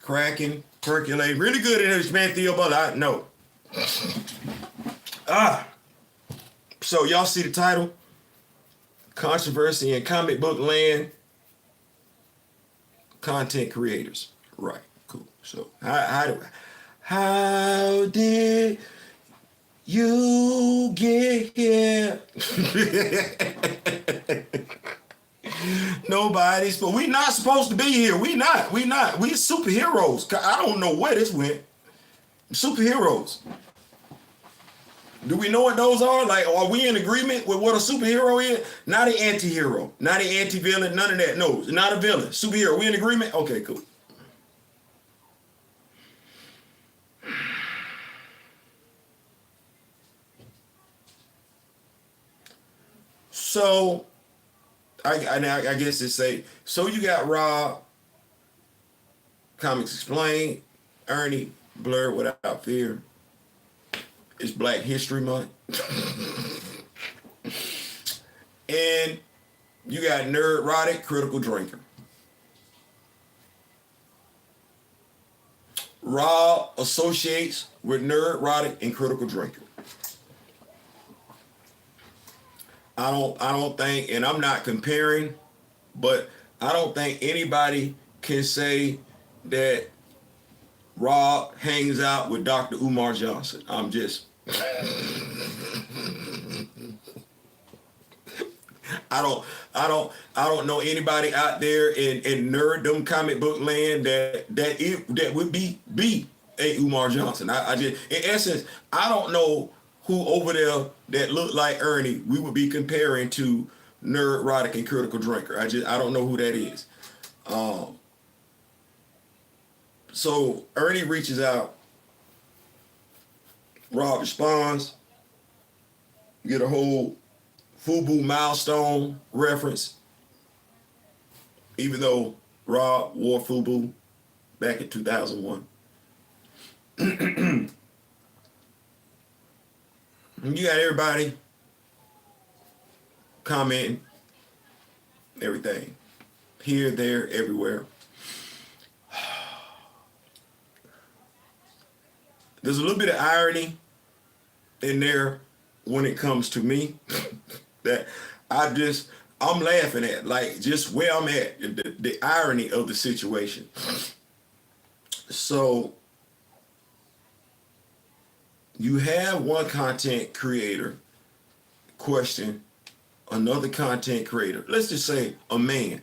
cracking, percolating. Really good in this man, Theo Butler. I know. So y'all see the title? Controversy in comic book land. Content creators. Right. Cool. So how did you get here? Nobody's, but we not supposed to be here. We not. We superheroes. I don't know where this went. Superheroes. Do we know what those are? Like, are we in agreement with what a superhero is? Not an anti-hero, not an anti-villain, none of that. No, not a villain. Superhero. We in agreement? Okay, cool. So, I guess to say, so you got Rob, Comics Explained, Ernie, Blur Without Fear. It's Black History Month. And you got Nerdrotic, Critical Drinker. Rob associates with Nerdrotic and Critical Drinker. I don't think, and I'm not comparing, but I don't think anybody can say that Rob hangs out with Dr. Umar Johnson. I'm just I don't know anybody out there in nerddom comic book land that would be a Umar Johnson. I just, in essence, I don't know who over there that looked like Ernie we would be comparing to Nerdrotic and Critical Drinker. I don't know who that is. So Ernie reaches out, Rob responds, get a whole FUBU milestone reference, even though Rob wore FUBU back in 2001. You got everybody commenting, everything, here, there, everywhere. There's a little bit of irony in there when it comes to me that I'm laughing at, like just where I'm at, the irony of the situation. So you have one content creator question another content creator. Let's just say a man.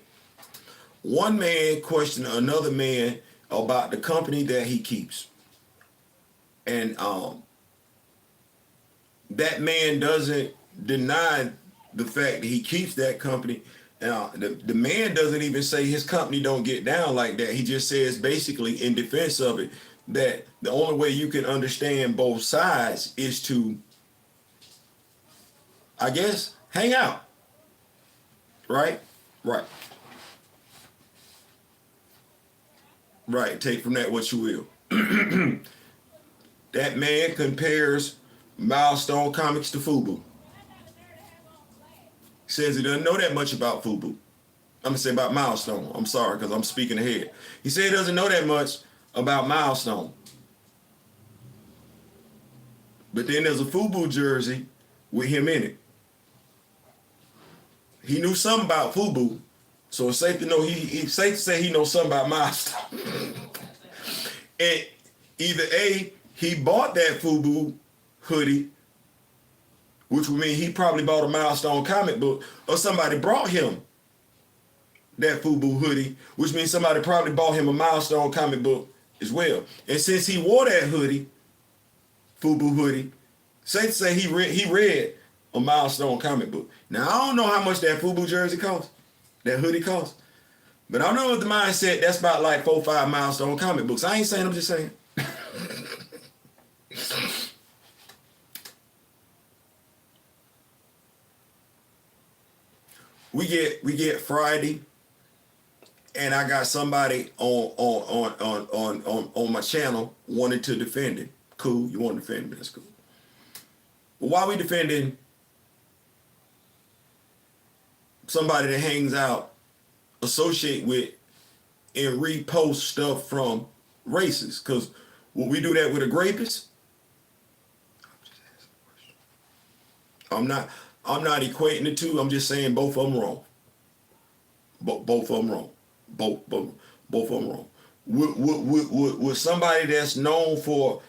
One man questioned another man about the company that he keeps. And that man doesn't deny the fact that he keeps that company. The man doesn't even say his company don't get down like that. He just says basically in defense of it that the only way you can understand both sides is to, I guess, hang out. Right? Right. Right. Take from that what you will. That man compares Milestone Comics to FUBU. Says he doesn't know that much about FUBU. I'm going to say about Milestone. I'm sorry, because I'm speaking ahead. He said he doesn't know that much about Milestone. But then there's a FUBU jersey with him in it. He knew something about FUBU, so it's safe to know it's safe to say he knows something about Milestone. And either A, he bought that FUBU hoodie, which would mean he probably bought a Milestone comic book, or somebody brought him that FUBU hoodie, which means somebody probably bought him a Milestone comic book as well. And since he wore that hoodie, FUBU hoodie, safe to say he read a Milestone comic book. Now, I don't know how much that FUBU jersey costs, that hoodie costs, but I know with the mindset that's about like 4 or 5 Milestone comic books. I ain't saying, I'm just saying. We get Friday, and I got somebody on my channel wanting to defend it. Cool, you want to defend me? That's cool. But why we defending somebody that hangs out, associate with, and repost stuff from racist. Because when we do that with a rapist, I'm not equating the two. I'm just saying both of them wrong. Both of them wrong. Both of them wrong. With somebody that's known for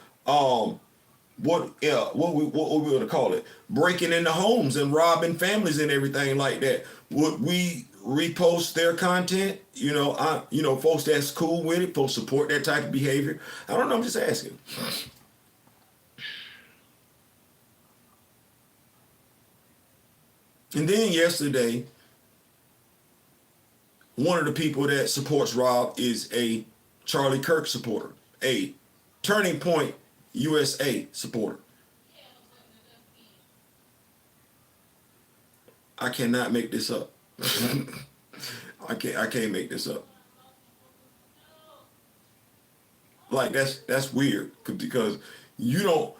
what we going to call it, breaking into homes and robbing families and everything like that, would we repost their content? Folks that's cool with it, folks support that type of behavior. I don't know, I'm just asking. And then yesterday, one of the people that supports Rob is a Charlie Kirk supporter, a Turning Point USA supporter. I cannot make this up. I can't make this up. Like that's weird, because you don't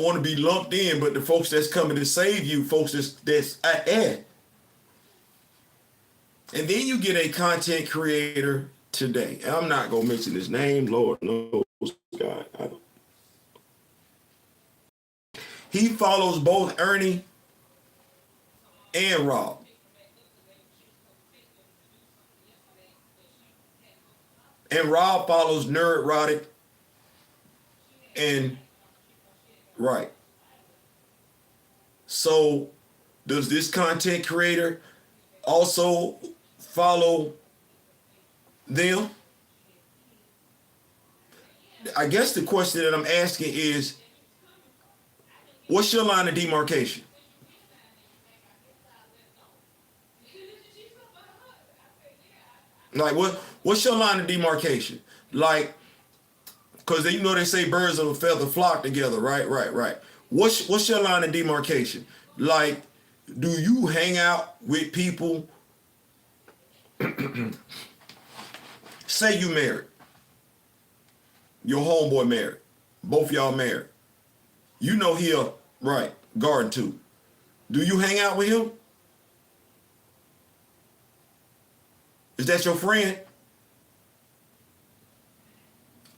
want to be lumped in, but the folks that's coming to save you, folks that's at. And then you get a content creator today. And I'm not gonna mention his name, Lord knows, God. He follows both Ernie and Rob. And Rob follows Nerd Roddick and right. So does this content creator also follow them? I guess the question that I'm asking is, what's your line of demarcation? Like what's your line of demarcation? Like, because they say birds of a feather flock together, right? What's your line of demarcation? Like, do you hang out with people? Say you married. Your homeboy married. Both y'all married. You know he garden too. Do you hang out with him? Is that your friend?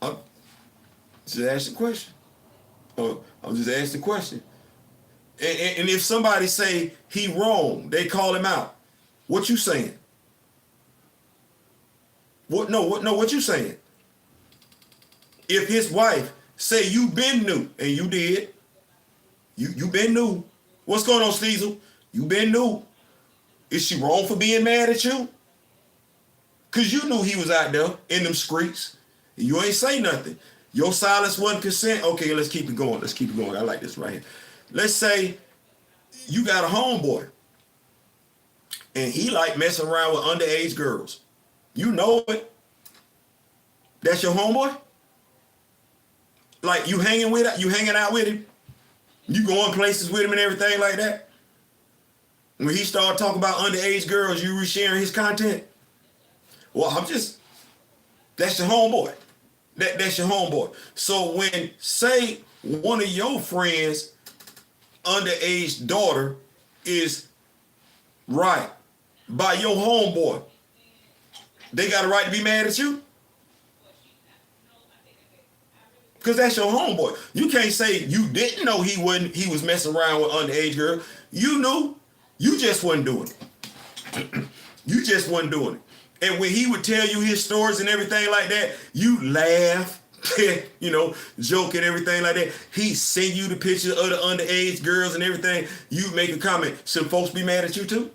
I'm just asking the question. I'm just asking the question. And if somebody say he wrong, they call him out. What you saying? What you saying? If his wife say you been new, and you did, you been new. What's going on, Steezel? You been new. Is she wrong for being mad at you? Because you knew he was out there in them streets. You ain't say nothing. Your silence wasn't consent. Okay, let's keep it going. I like this right here. Let's say you got a homeboy and he like messing around with underage girls. You know it. That's your homeboy? Like you hanging out with him? You going places with him and everything like that? When he started talking about underage girls, you resharing his content? Well, that's your homeboy. That's your homeboy. So when, say, one of your friends' underage daughter is right by your homeboy, they got a right to be mad at you? Because that's your homeboy. You can't say you didn't know he was messing around with underage girl. You knew. You just wasn't doing it. You just wasn't doing it. And when he would tell you his stories and everything like that, you laugh, joke and everything like that. He send you the pictures of the underage girls and everything. You make a comment. Should folks be mad at you too?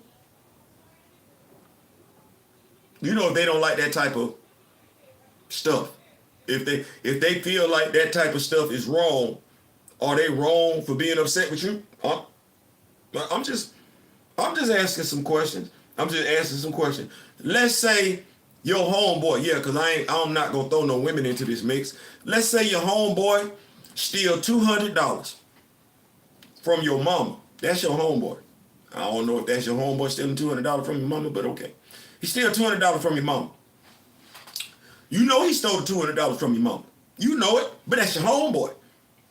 If they don't like that type of stuff. If they feel like that type of stuff is wrong, are they wrong for being upset with you? I'm just asking some questions. Let's say your homeboy, because I'm not gonna throw no women into this mix. Let's say your homeboy steal $200 from your mama. That's your homeboy. I don't know if that's your homeboy stealing $200 from your mama, but okay. He steal $200 from your mama. You know he stole $200 from your mama. You know it, but that's your homeboy.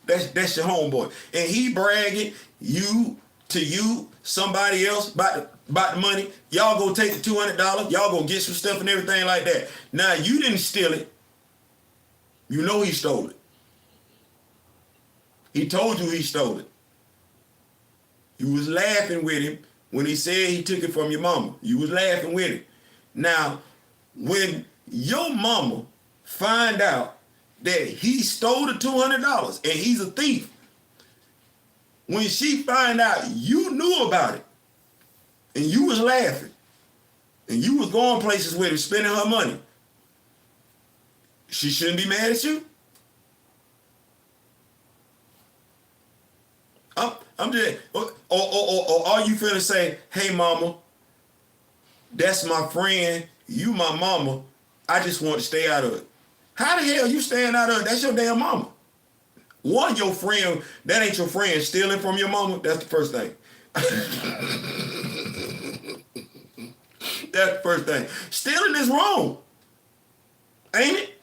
That's your homeboy. And he bragging to you, somebody else about the money. Y'all go take the $200. Y'all go get some stuff and everything like that. Now, you didn't steal it. You know he stole it. He told you he stole it. You was laughing with him when he said he took it from your mama. You was laughing with him. Now, when your mama find out that he stole the $200 and he's a thief, when she find out you knew about it and you was laughing and you was going places with her, spending her money, she shouldn't be mad at you? I'm just, or are you finna say, hey mama, that's my friend, you my mama, I just want to stay out of it. How the hell you staying out of it? That's your damn mama. One, your friend, that ain't your friend, stealing from your mama, that's the first thing. That's the first thing. Stealing is wrong, ain't it?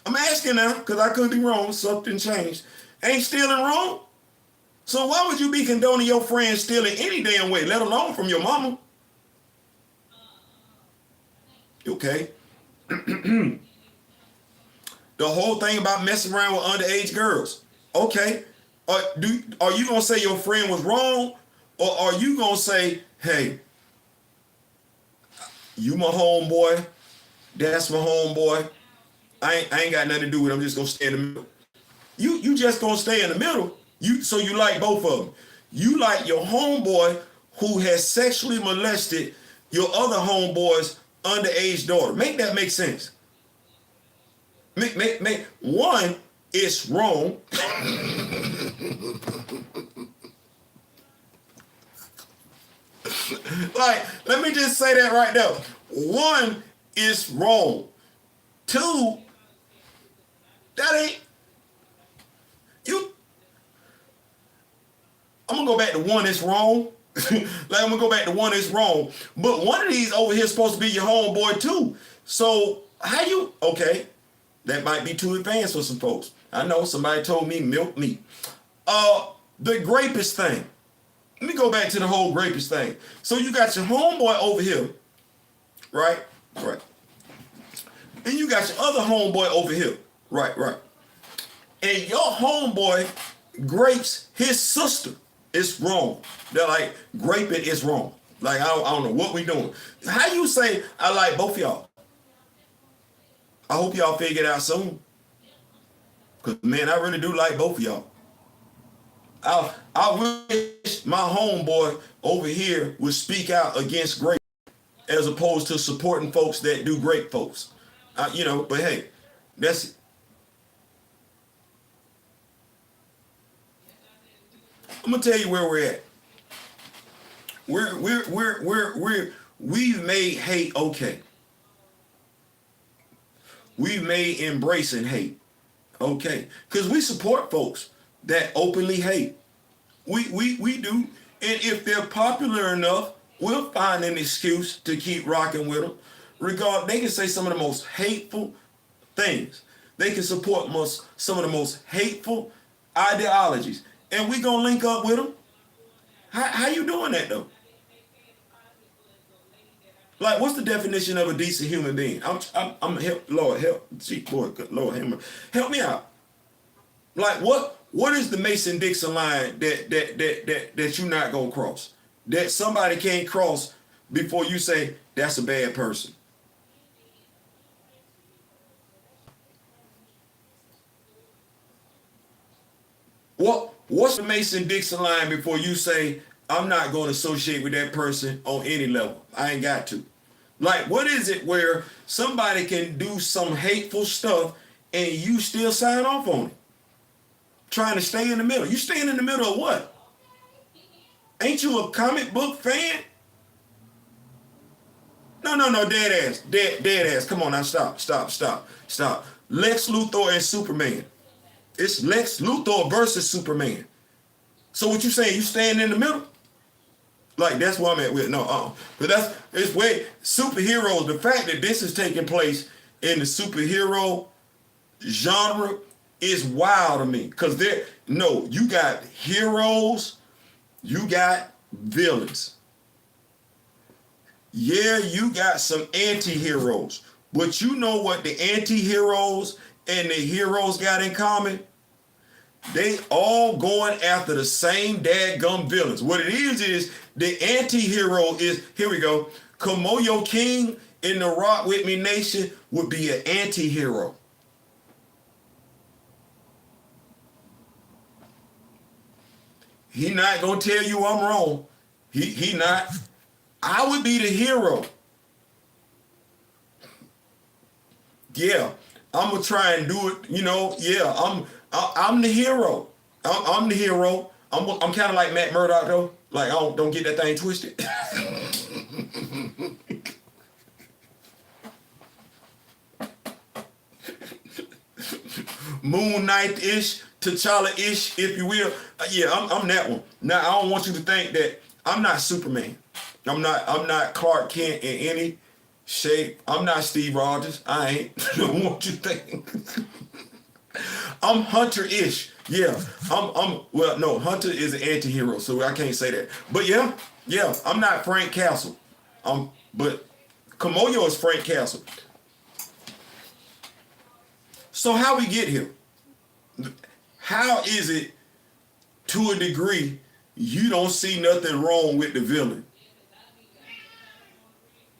I'm asking now, because I could be wrong, something changed. Ain't stealing wrong? So why would you be condoning your friend stealing any damn way, let alone from your mama? Okay. The whole thing about messing around with underage girls. Okay. Are you going to say your friend was wrong? Or are you going to say, hey, you my homeboy, that's my homeboy, I ain't got nothing to do with it, I'm just going to stay in the middle. You just going to stay in the middle? So you like both of them. You like your homeboy who has sexually molested your other homeboy's underage daughter. Make that make sense. Make one, it's wrong. Like, let me just say that right now. One, is wrong. Two, that ain't you. I'm gonna go back to one, it's wrong. Like, I'm gonna go back to one, it's wrong. But one of these over here is supposed to be your homeboy too. So how you, okay, that might be too advanced for some folks. I know somebody told me milk meat. The grapist thing. Let me go back to the whole grapist thing. So you got your homeboy over here, right? Right. And you got your other homeboy over here, right, right. And your homeboy grapes his sister. It's wrong. They're like, graping is wrong. Like, I don't know what we doing. How you say, I like both of y'all? I hope y'all figure it out soon. Because, man, I really do like both of y'all. I wish my homeboy over here would speak out against grape as opposed to supporting folks that do grape folks. You know, but hey, that's it. I'm gonna tell you where we're at. We've made hate okay. We've made embracing hate okay, because we support folks that openly hate. We do, and if they're popular enough, we'll find an excuse to keep rocking with them. They can say some of the most hateful things. They can support some of the most hateful ideologies, and we gonna link up with them. How you doing that though? Like, what's the definition of a decent human being? I'm Lord help, gee, boy, good Lord help me out. Like, what is the Mason-Dixon line that you're not gonna cross? That somebody can't cross before you say that's a bad person? What's the Mason-Dixon line before you say I'm not going to associate with that person on any level? I ain't got to. Like, what is it where somebody can do some hateful stuff and you still sign off on it? Trying to stay in the middle. You staying in the middle of what? Ain't you a comic book fan? No, dead ass. Come on now, stop. Lex Luthor and Superman. It's Lex Luthor versus Superman. So what you saying? You staying in the middle? Like, that's what I'm at with. No, but it's way superheroes. The fact that this is taking place in the superhero genre is wild to me. Cause you got heroes, you got villains. Yeah, you got some anti-heroes. But you know what the anti-heroes and the heroes got in common? They all going after the same dadgum villains. What it is the anti-hero is, here we go, Komoyo King in the Rock With Me Nation would be an anti-hero. He not gonna tell you I'm wrong. He not. I would be the hero. Yeah, I'm gonna try and do it. You know, yeah, I'm the hero. I'm the hero. I'm kind of like Matt Murdock though. Like, I don't get that thing twisted. Moon Knight-ish, T'Challa-ish, if you will. Yeah, I'm that one. Now, I don't want you to think that I'm not Superman. I'm not Clark Kent in any shape. I'm not Steve Rogers. I ain't. I don't want you to think. I'm Hunter-ish. Yeah, well, no, Hunter is an anti-hero, so I can't say that. But yeah, I'm not Frank Castle. But Komoyo is Frank Castle. So how we get here? How is it, to a degree, you don't see nothing wrong with the villain?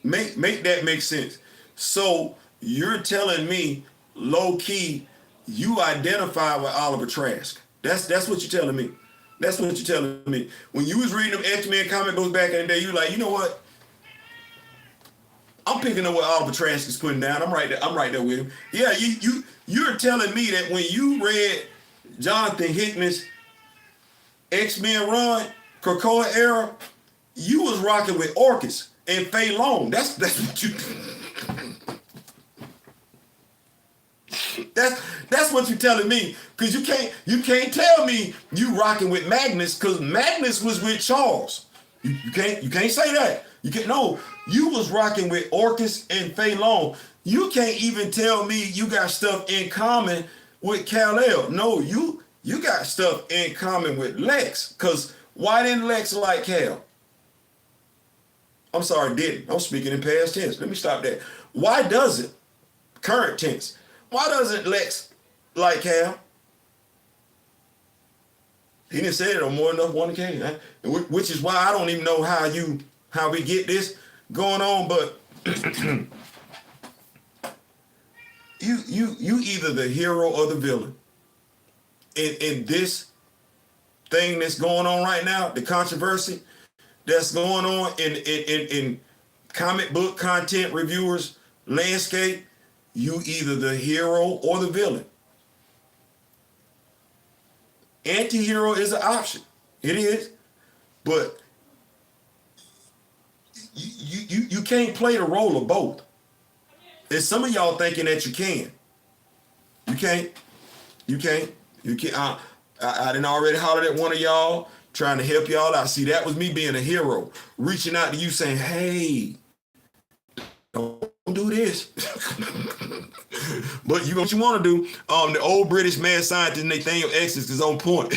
Make that make sense. So you're telling me, low key, you identify with Oliver Trask. That's what you're telling me. That's what you're telling me. When you was reading them X-Men comic books back in the day, you like, you know what? I'm picking up what Oliver Trask is putting down. I'm right there with him. Yeah, you're telling me that when you read Jonathan Hickman's X-Men run, Krakoa era, you was rocking with Orchis and Fei Long. That's what you. That's what you're telling me, because you can't tell me you rocking with Magnus, because Magnus was with Charles. You can't say that. You was rocking with Orchis and Fei Long. You can't even tell me you got stuff in common with Kal-El. No, you got stuff in common with Lex, because why didn't Lex like Kal? I'm sorry, didn't. I'm speaking in past tense. Let me stop that. Why does it? Current tense. Why doesn't Lex like Kal? He didn't say it on more than one occasion, which is why I don't even know how we get this going on. But you either the hero or the villain in this thing that's going on right now, the controversy that's going on in comic book content reviewers landscape. You either the hero or the villain. Anti-hero is an option. It is. But you can't play the role of both. And some of y'all thinking that you can. You can't. I done already hollered at one of y'all, trying to help y'all out. See, that was me being a hero. Reaching out to you saying, hey, don't do this. But you know what you want to do. The old British mad scientist Nathaniel Essex is on point.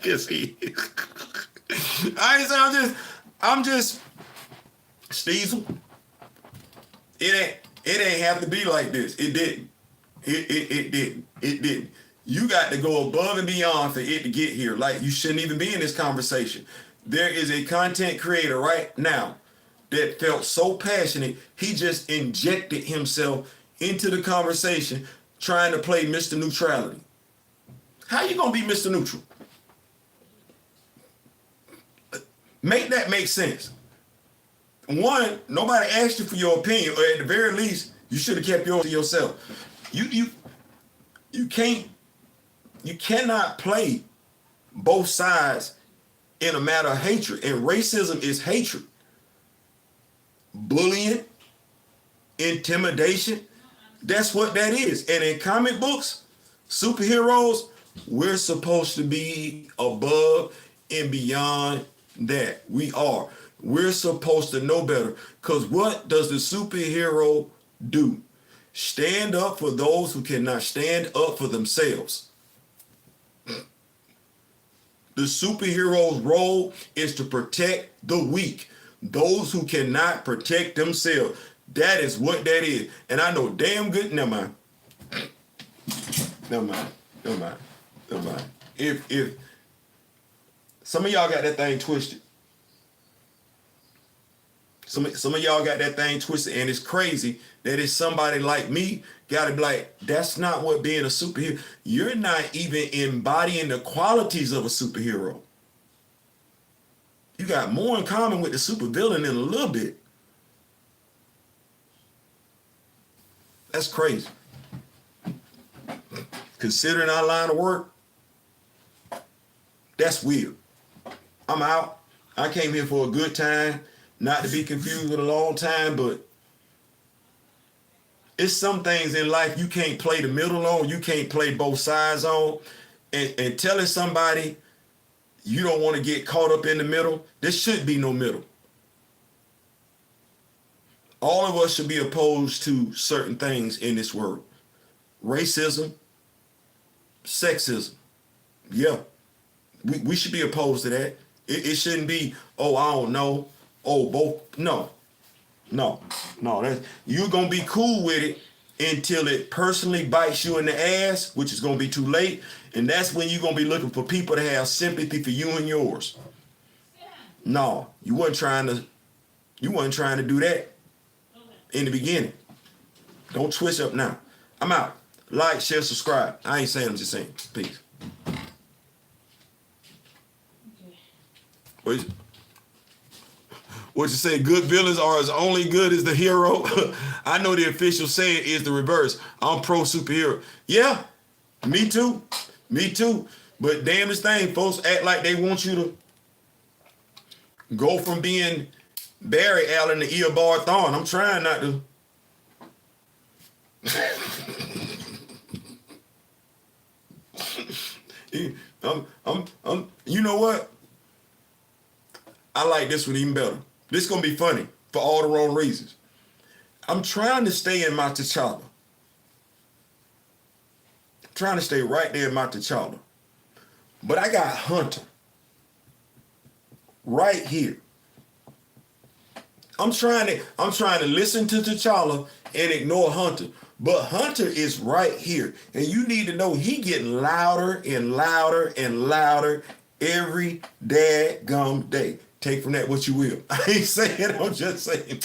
Yes, he is. I'm just Steezel. It ain't have to be like this. It didn't. It didn't. You got to go above and beyond for it to get here. Like, you shouldn't even be in this conversation. There is a content creator right now that felt so passionate, he just injected himself into the conversation trying to play Mr. Neutrality. How you gonna be Mr. Neutral? Make that make sense. One, nobody asked you for your opinion, or at the very least, you should have kept yours to yourself. You cannot play both sides in a matter of hatred, and racism is hatred. Bullying, intimidation, that's what that is. And in comic books, superheroes, we're supposed to be above and beyond that. We are. We're supposed to know better. Because what does the superhero do? Stand up for those who cannot stand up for themselves. The superhero's role is to protect the weak. Those who cannot protect themselves. That is what that is. And I know damn good, never mind. Never mind. Never mind. Never mind. If some of y'all got that thing twisted. Some of y'all got that thing twisted, and it's crazy that it's somebody like me gotta be like, that's not what being a superhero. You're not even embodying the qualities of a superhero. You got more in common with the supervillain than a little bit. That's crazy. Considering our line of work, that's weird. I'm out. I came here for a good time, not to be confused with a long time, but it's some things in life you can't play the middle on, you can't play both sides on, and telling somebody you don't want to get caught up in the middle, there should be no middle. All of us should be opposed to certain things in this world. Racism, sexism. Yeah, we should be opposed to that. It shouldn't be, oh, I don't know. Oh, both. No. You're going to be cool with it until it personally bites you in the ass, which is going to be too late. And that's when you're going to be looking for people to have sympathy for you and yours. No, you wasn't trying to do that in the beginning. Don't twist up now. I'm out. Like, share, subscribe. I ain't saying, I'm just saying. Peace. What you say, good villains are as only good as the hero? I know the official saying is the reverse. I'm pro superhero. Yeah, me too. But damnest thing, folks act like they want you to go from being Barry Allen to Eobard Thawne. I'm trying not to. You know what? I like this one even better. This is going to be funny for all the wrong reasons. I'm trying to stay in my T'Challa. Trying to stay right there in my T'Challa. But I got Hunter right here. I'm trying to listen to T'Challa and ignore Hunter. But Hunter is right here. And you need to know he getting louder and louder and louder every daggum day. Take from that what you will. I ain't saying, I'm just saying.